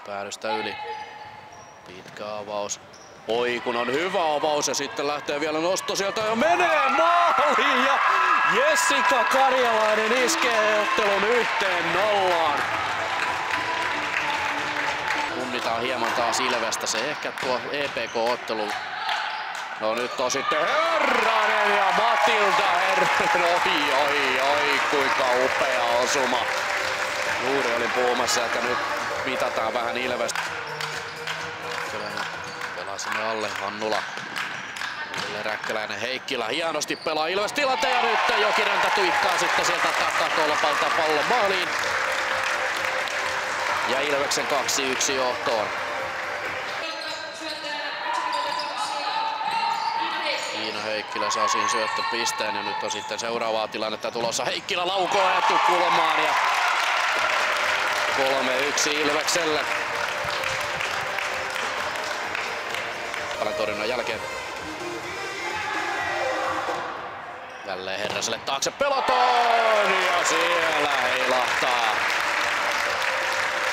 Päädystä yli. Pitkä avaus. Oi kun on hyvä avaus ja sitten lähtee vielä nosto sieltä ja menee maaliin ja Jessica Karjalainen iskee ottelun 1-0. Punnitaan hieman taas Ilvestä, se ehkä tuo EPK-ottelu. No nyt on sitten Herranen ja Matilda Herranen, oi kuinka upea osuma. Juuri olin puhumassa, että nyt mitataan vähän Ilvestä. Pelaa sinne alle Hannula. Räkkäläinen Heikkilä hienosti pelaa Ilves tilanteen ja nyt Jokiranta tuikkaa sitten sieltä takatolpalta pallon maaliin. Ja Ilveksen 2-1 johtoon. Iina Heikkilä saa siihen syöttöpisteen ja nyt on sitten seuraavaa tilannetta tulossa. Heikkilä laukoo etukulmaan ja 3-1 Ilvekselle. Torjunnan jälkeen. Jälleen Herraselle taakse pelataan ja siellä heilahtaa.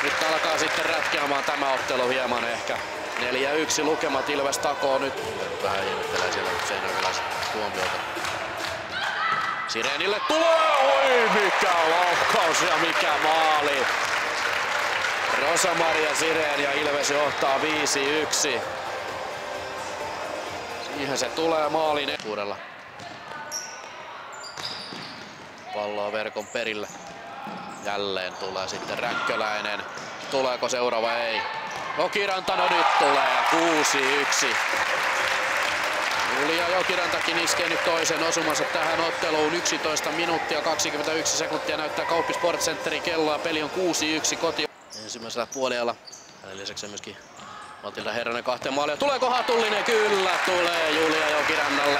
Nyt alkaa sitten rätkeämään tämä ottelu hieman ehkä. 4-1 lukemat, Ilves takoo nyt. Vähän ihmettelee siellä Seinäjokeläiset tuomiota. Sirenille tulee, oi mikä laukaus ja mikä maali. Rosa-Maria Sirén ja Ilves johtaa 5-1. Siihen se tulee maalin etuudella. Palloa verkon perille. Jälleen tulee sitten Räkköläinen. Tuleeko seuraava? Ei. Jokiranta, no nyt tulee 6-1. Julia Jokirantakin iskee nyt toisen osumansa tähän otteluun. 11 minuuttia 21 sekuntia näyttää Kauppi Sport Centerin kelloa. Peli on 6-1 koti. Ensimmäisellä puoliajalla. Hänen lisäksi myöskin Matilda Herranen 2 maalia. Tuleeko hatullinen? Kyllä tulee Julia Jokirannalle.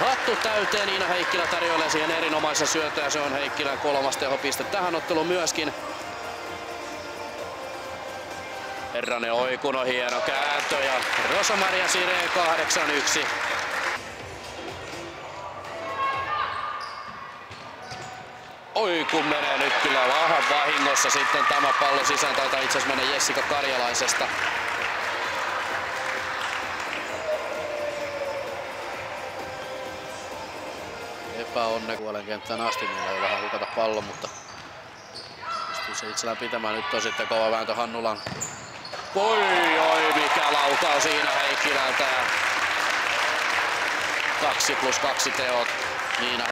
Hattu täyteen, Iina Heikkilä tarjoilee siihen erinomaisen syötön ja se on Heikkilän 3. tehopiste tähän otteluun myöskin. Herranen oi kun on hieno kääntö ja Rosa-Maria Sirén 8-1. Oi kun menee nyt kyllä vähän vahingossa sitten tämä pallo sisään, taitaa itse asiassa mennä Jessica Karjalaisesta. Epäonne puolen kenttään asti, niillä ei vähän hukata pallon, mutta pystyy se itsellään pitämään. Nyt on sitten kova vääntö Hannulan. Oi mikä laukaus siinä Heikkilältä. 2+2 teot. Niina